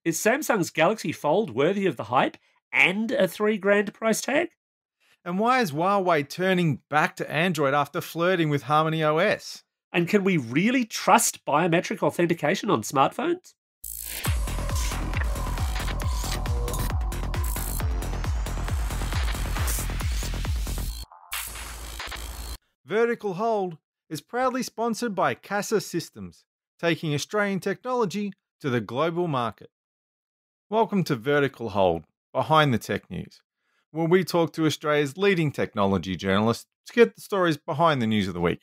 Is Samsung's Galaxy Fold worthy of the hype and a 3 grand price tag? And why is Huawei turning back to Android after flirting with HarmonyOS? And can we really trust biometric authentication on smartphones? Vertical Hold is proudly sponsored by Casa Systems, taking Australian technology to the global market. Welcome to Vertical Hold, Behind the Tech News, where we talk to Australia's leading technology journalists to get the stories behind the news of the week.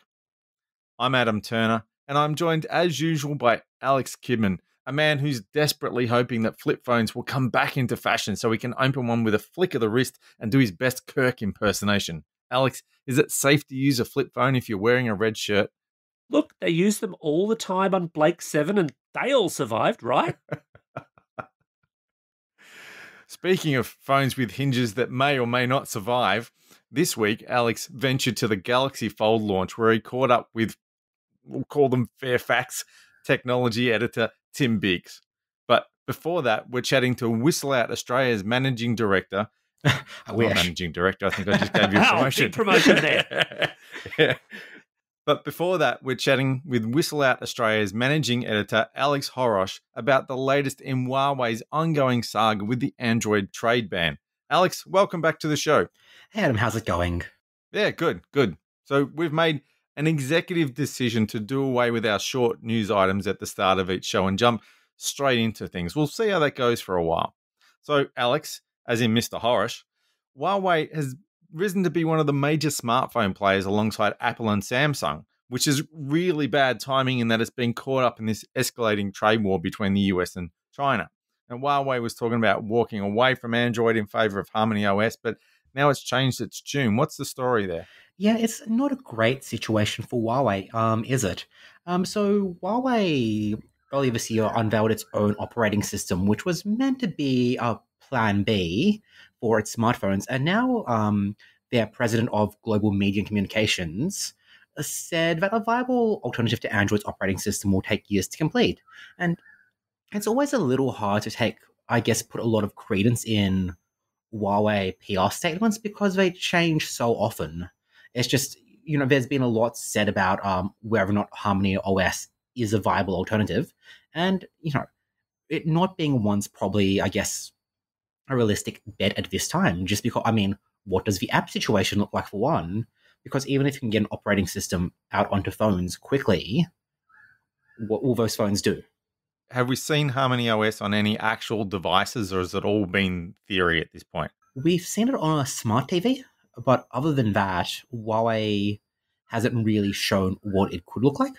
I'm Adam Turner, and I'm joined as usual by Alex Kidman, a man who's desperately hoping that flip phones will come back into fashion so he can open one with a flick of the wrist and do his best Kirk impersonation. Alex, is it safe to use a flip phone if you're wearing a red shirt? Look, they use them all the time on Blake 7 and they all survived, right? Speaking of phones with hinges that may or may not survive, this week Alex ventured to the Galaxy Fold launch where he caught up with, we'll call them Fairfax technology editor Tim Biggs. But before that, we're chatting to Whistle Out Australia's managing director. I wish. Not managing director, I think I just gave you a promotion. Big promotion there. Yeah. But before that, we're chatting with Whistle Out Australia's managing editor, Alex Horosh, about the latest in Huawei's ongoing saga with the Android trade ban. Alex, welcome back to the show. Hey, Adam, how's it going? Yeah, good. So we've made an executive decision to do away with our short news items at the start of each show and jump straight into things. We'll see how that goes for a while. So, Alex, as in Mr. Horosh, Huawei has risen to be one of the major smartphone players alongside Apple and Samsung, which is really bad timing in that it's been caught up in this escalating trade war between the US and China. And Huawei was talking about walking away from Android in favor of HarmonyOS, but now it's changed its tune. What's the story there? Yeah, it's not a great situation for Huawei, is it? So Huawei earlier this year unveiled its own operating system, which was meant to be a plan B for its smartphones. And now their president of global media and communications said that a viable alternative to Android's operating system will take years to complete. And it's always a little hard to put a lot of credence in Huawei PR statements because they change so often. It's just, there's been a lot said about whether or not HarmonyOS is a viable alternative. And, it not being one's probably, a realistic bet at this time. Just because, what does the app situation look like for one? Because even if you can get an operating system out onto phones quickly, what will those phones do? Have we seen HarmonyOS on any actual devices, or has it all been theory at this point? We've seen it on a smart TV, but other than that, Huawei hasn't really shown what it could look like.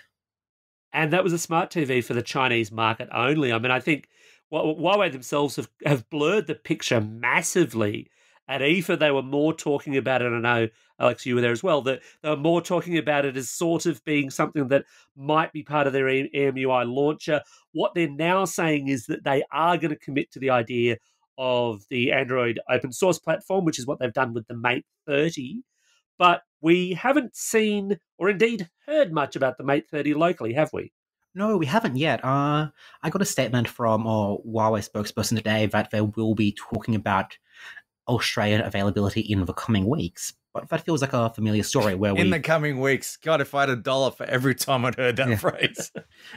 And that was a smart TV for the Chinese market only. I think Huawei themselves have blurred the picture massively. At IFA, they were more talking about it. I know, Alex, you were there as well, that they were more talking about it as sort of being something that might be part of their EMUI launcher. What they're now saying is that they are going to commit to the idea of the Android open source platform, which is what they've done with the Mate 30. But we haven't seen or indeed heard much about the Mate 30 locally, have we? No, we haven't yet. I got a statement from a Huawei spokesperson today that they will be talking about Australian availability in the coming weeks. But that feels like a familiar story where in the coming weeks. God, if I had $1 for every time I'd heard that phrase.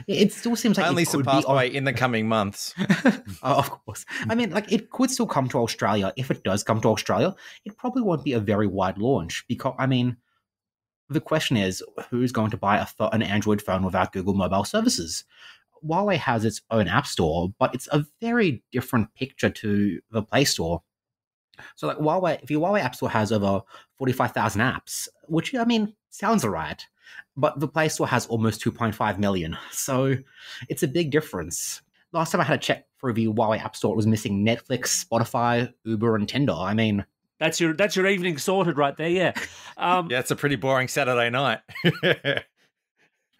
It still seems like only surpassed by in the coming months. Of course. It could still come to Australia. If it does come to Australia, it probably won't be a very wide launch because, the question is, who's going to buy an Android phone without Google mobile services? Huawei has its own app store, but it's a very different picture to the Play Store. So, if your Huawei App Store has over 45,000 apps, which, sounds all right, but the Play Store has almost 2.5 million. So, it's a big difference. Last time I had a check through the Huawei App Store, it was missing Netflix, Spotify, Uber, and Tinder. That's your evening sorted right there, yeah. Yeah, it's a pretty boring Saturday night.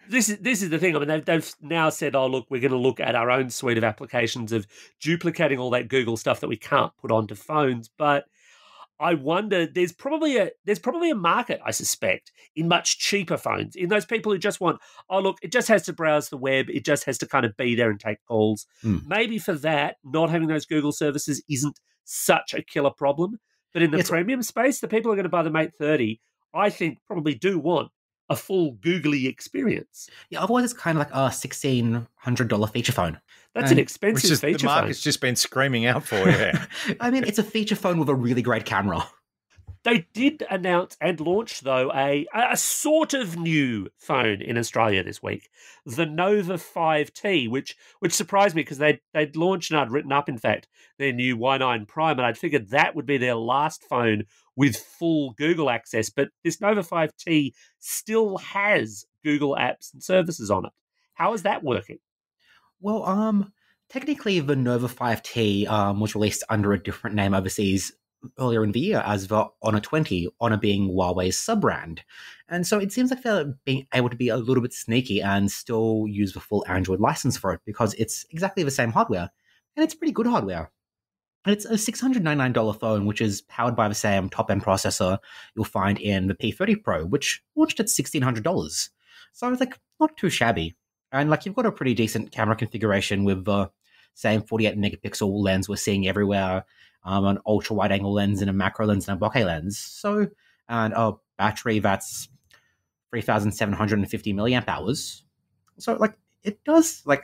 This is the thing. They've now said, oh, look, we're going to look at our own suite of applications of duplicating all that Google stuff that we can't put onto phones. But I wonder there's probably a market, I suspect, in much cheaper phones, in those people who just want, oh look, it just has to browse the web, it just has to kind of be there and take calls. Mm. Maybe for that, not having those Google services isn't such a killer problem. But in the It's premium space, the people who are going to buy the Mate 30, I think probably do want a full googly experience. Yeah, otherwise it's kind of like a $1,600 feature phone. That's an And- Which expensive is the feature phone. market's just been screaming out for. Yeah. I mean, it's a feature phone with a really great camera. They did announce and launch, though, a sort of new phone in Australia this week, the Nova 5T, which surprised me because they'd launched and I'd written up, in fact, their new Y9 Prime, and I'd figured that would be their last phone with full Google access. But this Nova 5T still has Google apps and services on it. How is that working? Well, technically the Nova 5T was released under a different name overseas earlier in the year as the Honor 20, Honor being Huawei's sub-brand. And so it seems like they're being able to be a little bit sneaky and still use the full Android license for it because it's exactly the same hardware. And it's pretty good hardware. And it's a $699 phone, which is powered by the same top-end processor you'll find in the P30 Pro, which launched at $1,600. So it's like not too shabby. And like you've got a pretty decent camera configuration with the same 48 megapixel lens we're seeing everywhere, an ultra wide angle lens and a macro lens and a bokeh lens. So, and a battery that's 3,750 milliamp hours. So like it does like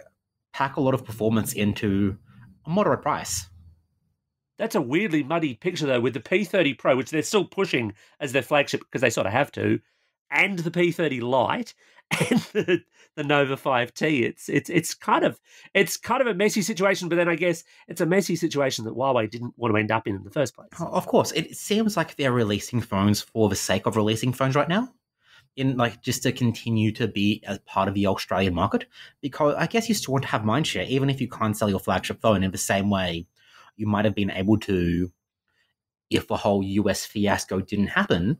pack a lot of performance into a moderate price. That's a weirdly muddy picture, though, with the P30 Pro, which they're still pushing as their flagship because they sort of have to, and the P30 Lite and the Nova 5T. It's kind of a messy situation, but then I guess it's a messy situation that Huawei didn't want to end up in the first place. Of course, it seems like they're releasing phones for the sake of releasing phones right now, in like just to continue to be a part of the Australian market. Because I guess you still want to have mindshare, even if you can't sell your flagship phone in the same way you might have been able to if the whole US fiasco didn't happen.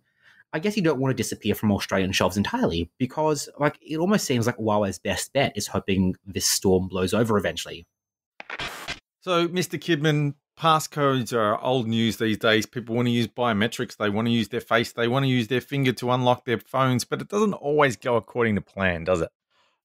I guess you don't want to disappear from Australian shelves entirely because like it almost seems like Huawei's best bet is hoping this storm blows over eventually. So, Mr. Kidman, passcodes are old news these days. People want to use biometrics. They want to use their face. They want to use their finger to unlock their phones, but it doesn't always go according to plan, does it?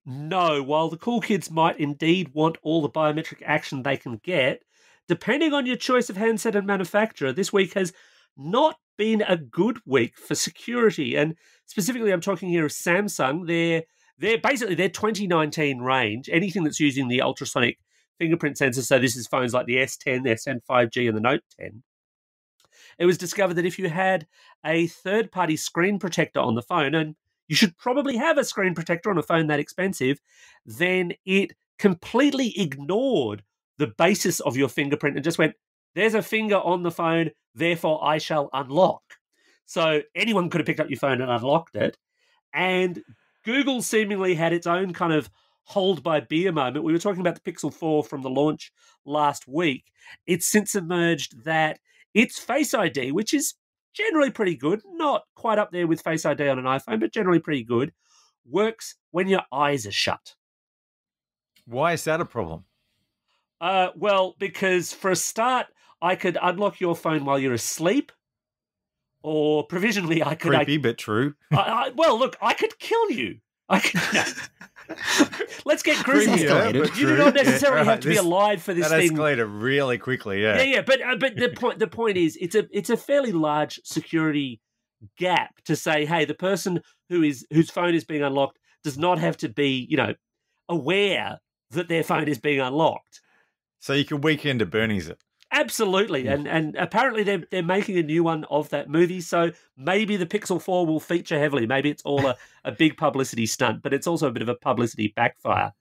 No, while the cool kids might indeed want all the biometric action they can get, depending on your choice of handset and manufacturer, this week has not been a good week for security. And specifically, I'm talking here of Samsung. They're basically their 2019 range, anything that's using the ultrasonic fingerprint sensor. So this is phones like the S10, the S10 5G, and the Note 10. It was discovered that if you had a third-party screen protector on the phone, and you should probably have a screen protector on a phone that expensive, then it completely ignored the basis of your fingerprint and just went, there's a finger on the phone, therefore I shall unlock. So anyone could have picked up your phone and unlocked it. And Google seemingly had its own kind of hold by beer moment. We were talking about the Pixel 4 from the launch last week. It's since emerged that its Face ID, which is generally pretty good, not quite up there with Face ID on an iPhone, but generally pretty good, works when your eyes are shut. Why is that a problem? Well, because for a start, I could unlock your phone while you're asleep, or provisionally I could... Creepy, but true. Well, look, I could kill you. I could... Let's get grisly. Yeah, You but do true. not necessarily Yeah, have to be alive for this that thing. escalated really quickly, yeah. Yeah, but the point is, it's a fairly large security gap to say, hey, the person whose phone is being unlocked does not have to be, aware that their phone is being unlocked. So you can weekend at Bernie's it. Absolutely, and apparently they're making a new one of that movie, so maybe the Pixel 4 will feature heavily. Maybe it's all a big publicity stunt, but it's also a bit of a publicity backfire.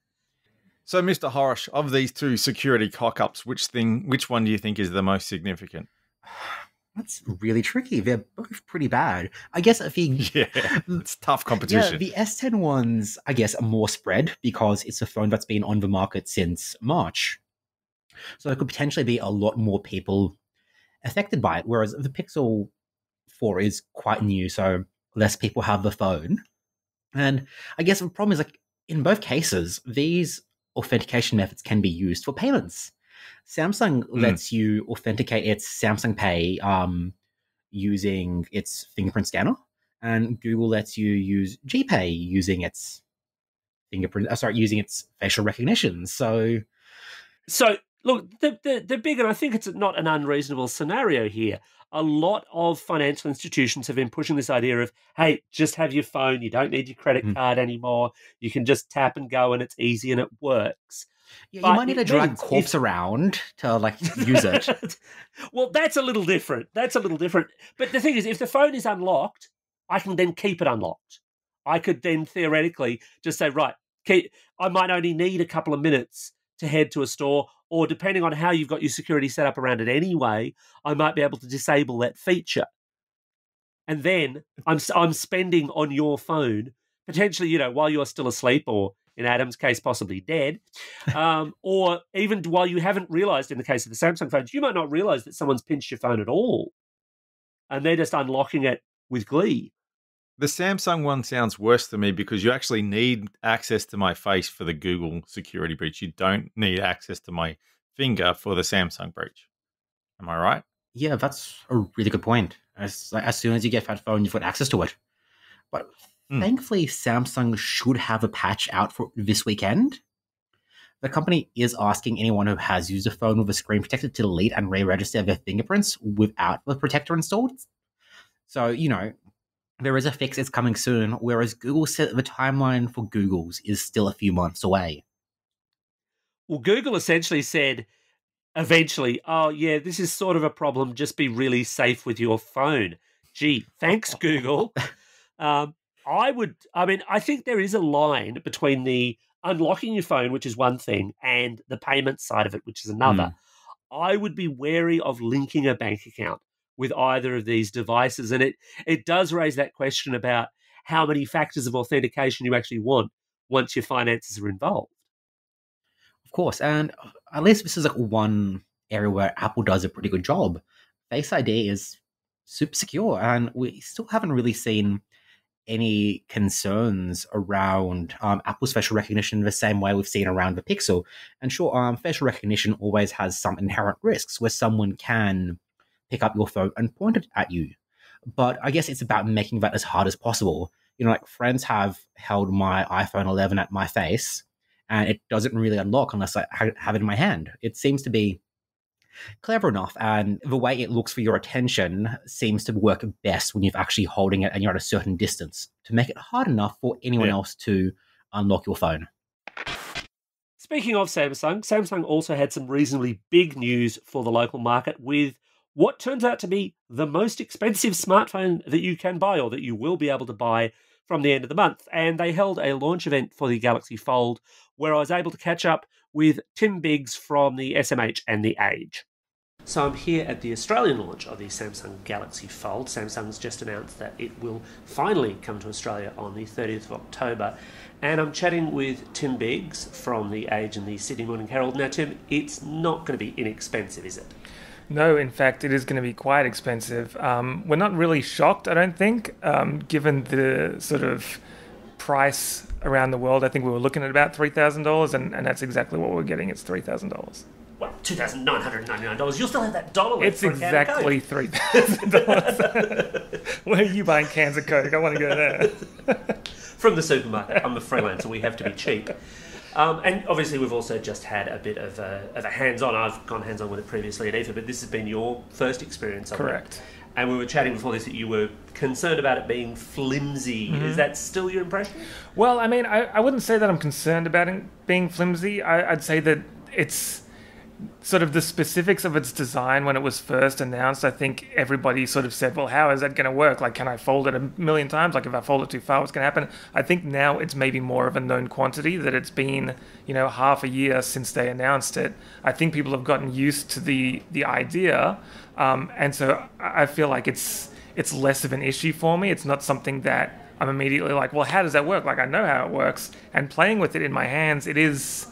So, Mr. Horish, of these two security cock-ups, which one do you think is the most significant? That's really tricky. They're both pretty bad. I guess if you... Yeah, it's tough competition. Yeah, the S10 ones, I guess, are more spread because it's a phone that's been on the market since March. So there could potentially be a lot more people affected by it, whereas the Pixel 4 is quite new, so less people have the phone. And I guess the problem is, like, in both cases, these authentication methods can be used for payments. Samsung lets you authenticate its Samsung Pay using its fingerprint scanner, and Google lets you use GPay using its using its facial recognition. So Look, the big, and I think it's not an unreasonable scenario here. A lot of financial institutions have been pushing this idea of, hey, just have your phone. You don't need your credit card anymore. You can just tap and go, and it's easy and it works. yeah, But you might need it to drag a means corpse around to use it. Well, that's a little different. But the thing is, if the phone is unlocked, I can then keep it unlocked. I could then theoretically just say, right, I might only need a couple of minutes to head to a store, or depending on how you've got your security set up around it anyway, I might be able to disable that feature. And then I'm spending on your phone, potentially, while you're still asleep, or in Adam's case, possibly dead, or even while you haven't realized, in the case of the Samsung phones, you might not realize that someone's pinched your phone at all, and they're just unlocking it with glee. The Samsung one sounds worse to me because you actually need access to my face for the Google security breach. You don't need access to my finger for the Samsung breach. Am I right? Yeah, that's a really good point. As soon as you get that phone, you've got access to it. But thankfully, Samsung should have a patch out for this weekend. The company is asking anyone who has used a phone with a screen protector to delete and re-register their fingerprints without the protector installed. So, there is a fix. It's coming soon, whereas Google said the timeline for Google's is still a few months away. Well, Google essentially said, eventually, oh, yeah, this is sort of a problem. Just be really safe with your phone. Gee, thanks, Google. I think there is a line between the unlocking your phone, which is one thing, and the payment side of it, which is another. I would be wary of linking a bank account with either of these devices. And it does raise that question about how many factors of authentication you actually want once your finances are involved. Of course, and at least this is like one area where Apple does a pretty good job. Face ID is super secure, and we still haven't really seen any concerns around Apple's facial recognition the same way we've seen around the Pixel. And sure, facial recognition always has some inherent risks where someone can pick up your phone and point it at you. But I guess it's about making that as hard as possible. Like friends have held my iPhone 11 at my face, and it doesn't really unlock unless I have it in my hand. It seems to be clever enough, and the way it looks for your attention seems to work best when you're actually holding it and you're at a certain distance to make it hard enough for anyone else to unlock your phone. Speaking of Samsung also had some reasonably big news for the local market with what turns out to be the most expensive smartphone that you can buy, or that you will be able to buy from the end of the month. And they held a launch event for the Galaxy Fold where I was able to catch up with Tim Biggs from the SMH and the Age. So I'm here at the Australian launch of the Samsung Galaxy Fold. Samsung's just announced that it will finally come to Australia on the 30th of October. And I'm chatting with Tim Biggs from the Age and the Sydney Morning Herald. Now, Tim, it's not going to be inexpensive, is it? No, in fact, it is going to be quite expensive. We're not really shocked, I don't think, given the sort of price around the world. I think we were looking at about $3,000, and that's exactly what we're getting. It's $3,000. Well, $2,999. You'll still have that dollar left. It's exactly $3,000. Where are you buying cans of Coke? I want to go there. From the supermarket. I'm a freelancer. We have to be cheap. And obviously, we've also just had a bit of a hands-on. I've gone hands-on with it previously at IFA, but this has been your first experience of it. Correct. And we were chatting before this that you were concerned about it being flimsy. Mm-hmm. Is that still your impression? Well, I mean, I wouldn't say that I'm concerned about it being flimsy. I'd say that it's sort of the specifics of its design when it was first announced. I think everybody sort of said, well, how is that going to work? Like, can I fold it a million times? Like, if I fold it too far, what's going to happen? I think now it's maybe more of a known quantity, that it's been, half a year since they announced it. I think people have gotten used to the idea. And so I feel like it's less of an issue for me. It's not something that I'm immediately like, well, how does that work? Like, I know how it works. And playing with it in my hands, it is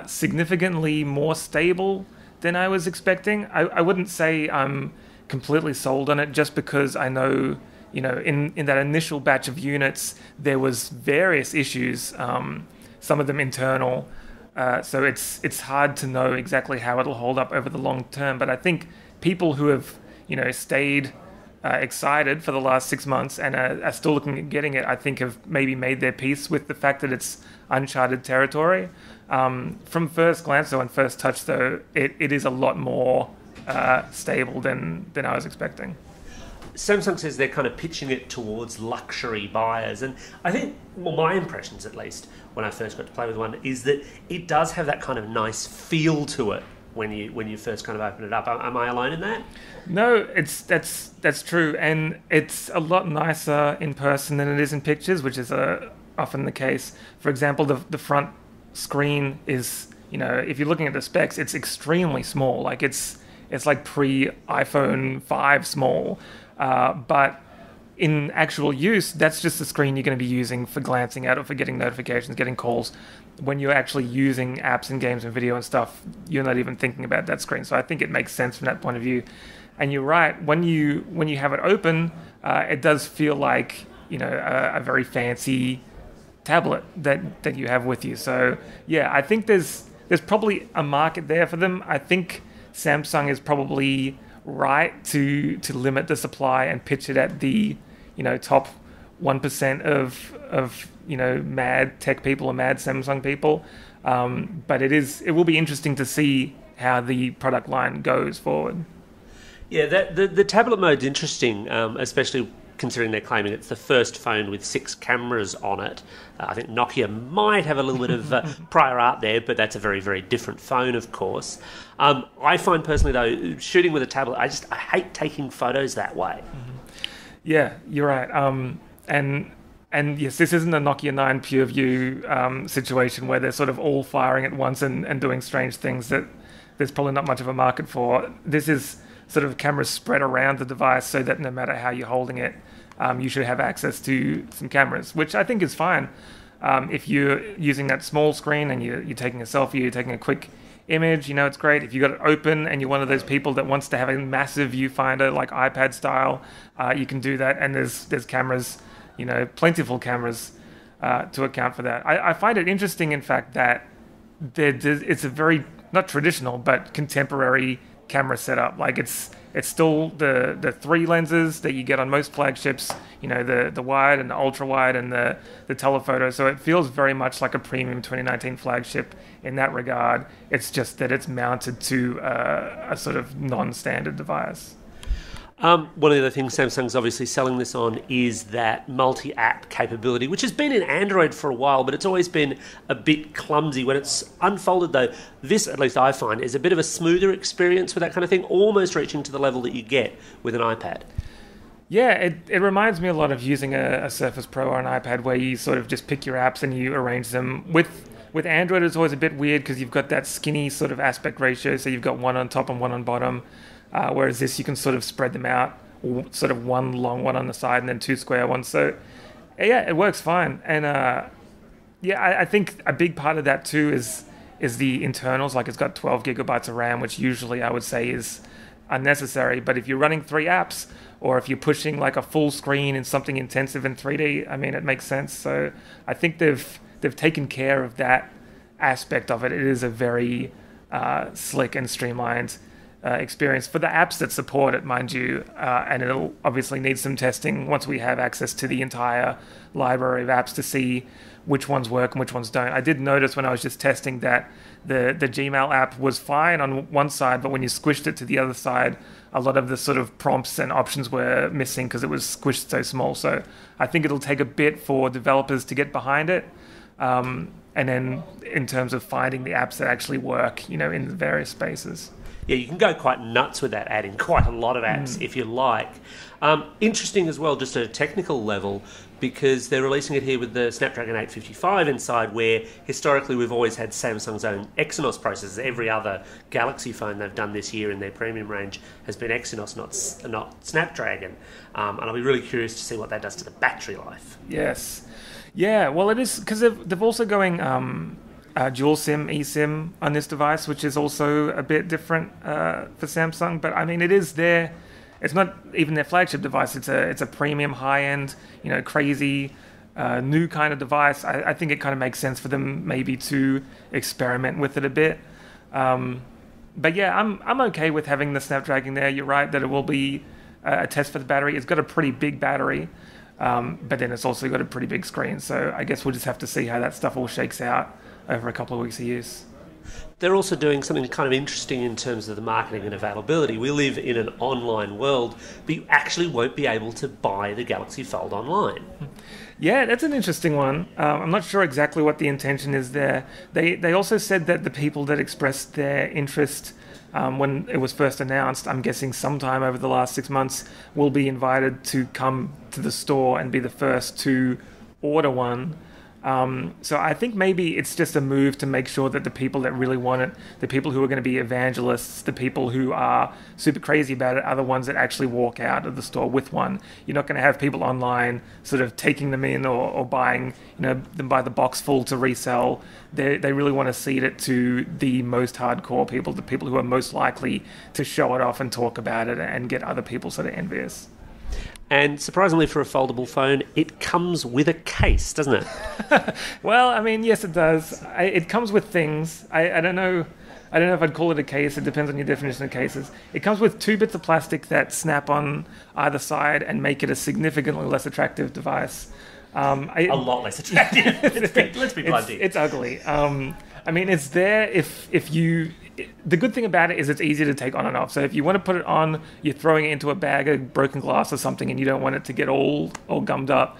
significantly more stable than I was expecting. I wouldn't say I'm completely sold on it, just because I know, in that initial batch of units, there was various issues, some of them internal. So it's hard to know exactly how it'll hold up over the long term. But I think people who have, stayed excited for the last 6 months and are still looking at getting it, I think have maybe made their peace with the fact that it's uncharted territory. From first glance, though, and first touch, though, it is a lot more stable than I was expecting. Samsung says they're kind of pitching it towards luxury buyers, and I think, well, my impressions at least, when I first got to play with one, is that it does have that kind of nice feel to it when you first kind of open it up. Am I alone in that? No, that's true, and it's a lot nicer in person than it is in pictures, which is often the case. For example, the front screen is, if you're looking at the specs, it's extremely small. Like it's like pre-iPhone 5 small. But in actual use, that's just the screen you're going to be using for glancing at or for getting notifications, getting calls. When you're actually using apps and games and video and stuff, you're not even thinking about that screen. So I think it makes sense from that point of view. And you're right, when you have it open, it does feel like a very fancy tablet that you have with you. So yeah, I think there's probably a market there for them. I think Samsung is probably right to limit the supply and pitch it at the top 1% of mad tech people or mad Samsung people, but it will be interesting to see how the product line goes forward. Yeah, the tablet mode's interesting, especially considering they're claiming it's the first phone with 6 cameras on it. I think Nokia might have a little bit of prior art there, but that's a very, very different phone, of course. I find personally, though, shooting with a tablet, I hate taking photos that way. Yeah, you're right. And yes, this isn't a Nokia 9 PureView situation where they're sort of all firing at once and doing strange things that there's probably not much of a market for. This is sort of cameras spread around the device so that no matter how you're holding it, you should have access to some cameras, which I think is fine. If you're using that small screen and you're taking a selfie, you're taking a quick image, it's great. If you've got it open and you're one of those people that wants to have a massive viewfinder like iPad style, you can do that. And there's cameras, plentiful cameras to account for that. I find it interesting, in fact, that it's a very, not traditional, but contemporary camera setup. Like it's still the 3 lenses that you get on most flagships, the wide and the ultra wide and the telephoto. So it feels very much like a premium 2019 flagship in that regard. It's just that it's mounted to a sort of non-standard device. One of the things Samsung's obviously selling this on is that multi-app capability, which has been in Android for a while, but it's always been a bit clumsy. When it's unfolded, though, this, at least I find, is a bit of a smoother experience with that kind of thing, almost reaching to the level that you get with an iPad. Yeah, it reminds me a lot of using a Surface Pro or an iPad where you sort of just pick your apps and you arrange them. With Android, it's always a bit weird because you've got that skinny sort of aspect ratio, so you've got one on top and one on bottom. Whereas this, you can sort of spread them out, sort of one long one on the side and then 2 square ones. So, yeah, it works fine. And, I think a big part of that, too, is the internals. Like, it's got 12 gigabytes of RAM, which usually I would say is unnecessary. But if you're running 3 apps, or if you're pushing, like, a full screen in something intensive in 3D, I mean, it makes sense. So I think they've taken care of that aspect of it. It is a very slick and streamlined experience for the apps that support it, mind you, and it'll obviously need some testing once we have access to the entire library of apps to see which ones work and which ones don't. I did notice when I was just testing that the Gmail app was fine on one side, but when you squished it to the other side, a lot of the sort of prompts and options were missing because it was squished so small. So I think it'll take a bit for developers to get behind it. And then in terms of finding the apps that actually work, in the various spaces. Yeah, you can go quite nuts with that, adding quite a lot of apps if you like. Interesting as well, just at a technical level, because they're releasing it here with the Snapdragon 855 inside, where historically we've always had Samsung's own Exynos processors. Every other Galaxy phone they've done this year in their premium range has been Exynos, not Snapdragon. And I'll be really curious to see what that does to the battery life. Yes. Yeah, well, it is, because they've also going dual SIM, eSIM on this device, which is also a bit different for Samsung. But I mean, it is their, it's not even their flagship device. It's a premium, high-end, crazy new kind of device. I think it kind of makes sense for them maybe to experiment with it a bit. But yeah, I'm okay with having the Snapdragon there. You're right that it will be a test for the battery. It's got a pretty big battery, but then it's also got a pretty big screen. So I guess we'll just have to see how that stuff all shakes out over a couple of weeks of use. They're also doing something kind of interesting in terms of the marketing and availability. We live in an online world, but you actually won't be able to buy the Galaxy Fold online. Yeah, that's an interesting one. I'm not sure exactly what the intention is there. They also said that the people that expressed their interest when it was first announced, I'm guessing sometime over the last 6 months, will be invited to come to the store and be the first to order one. So I think maybe it's just a move to make sure that the people that really want it, the people who are going to be evangelists, the people who are super crazy about it, are the ones that actually walk out of the store with one. You're not going to have people online sort of taking them in or buying, them by the box full to resell. They really want to seed it to the most hardcore people, the people who are most likely to show it off and talk about it and get other people sort of envious. And surprisingly for a foldable phone, it comes with a case, doesn't it? Well, I mean, yes, it does. It comes with things. I don't know. I don't know if I'd call it a case. It depends on your definition of cases. It comes with 2 bits of plastic that snap on either side and make it a significantly less attractive device. A lot less attractive. Let's be blunt here. It's ugly. I mean, it's there if you... The good thing about it is it's easy to take on and off. So if you want to put it on, you're throwing it into a bag of broken glass or something and you don't want it to get all gummed up,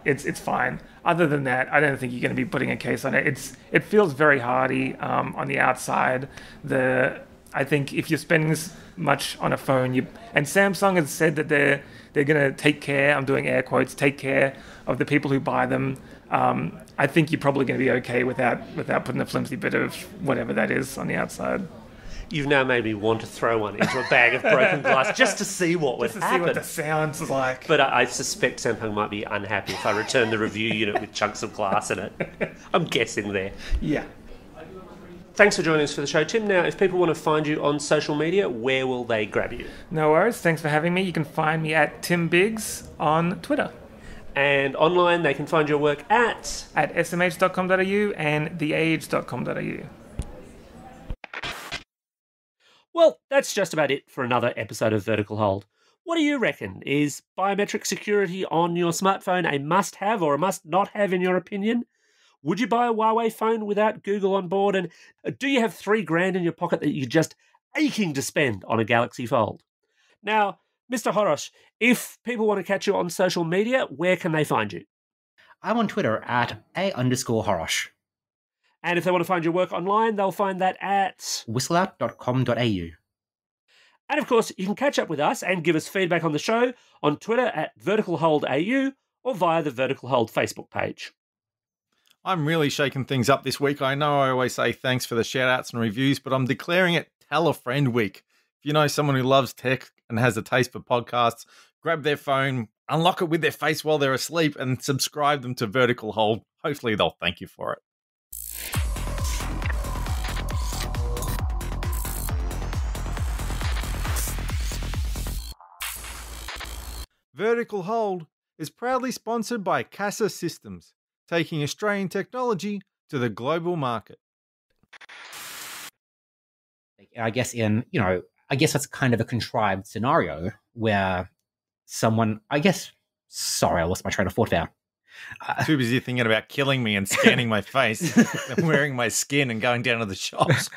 it's fine. Other than that, I don't think you're going to be putting a case on it. It feels very hardy on the outside. I think if you're spending this much on a phone, and Samsung has said that they're going to take care, I'm doing air quotes, take care of the people who buy them. I think you're probably going to be okay without putting a flimsy bit of whatever that is on the outside. You've now made me want to throw one into a bag of broken glass just to see what would happen. See what the sound's like. But I suspect Samsung might be unhappy if I return the review unit with chunks of glass in it. I'm guessing there. Yeah. Thanks for joining us for the show, Tim. Now, if people want to find you on social media, where will they grab you? No worries. Thanks for having me. You can find me at Tim Biggs on Twitter. And online, they can find your work at smh.com.au and theage.com.au. Well, that's just about it for another episode of Vertical Hold. What do you reckon? Is biometric security on your smartphone a must-have or a must-not-have in your opinion? Would you buy a Huawei phone without Google on board? And do you have $3,000 in your pocket that you're just aching to spend on a Galaxy Fold? Now, Mr. Horosh, if people want to catch you on social media, where can they find you? I'm on Twitter at @A_Horosh. And if they want to find your work online, they'll find that at whistleout.com.au. And of course, you can catch up with us and give us feedback on the show on Twitter at VerticalHoldAU or via the Vertical Hold Facebook page. I'm really shaking things up this week. I know I always say thanks for the shout outs and reviews, but I'm declaring it Tell a Friend Week. If you know someone who loves tech and has a taste for podcasts, grab their phone, unlock it with their face while they're asleep, and subscribe them to Vertical Hold. Hopefully they'll thank you for it. Vertical Hold is proudly sponsored by Casa Systems, taking Australian technology to the global market. I guess that's kind of a contrived scenario where someone, sorry, I lost my train of thought there. Too busy thinking about killing me and scanning my face and wearing my skin and going down to the shops.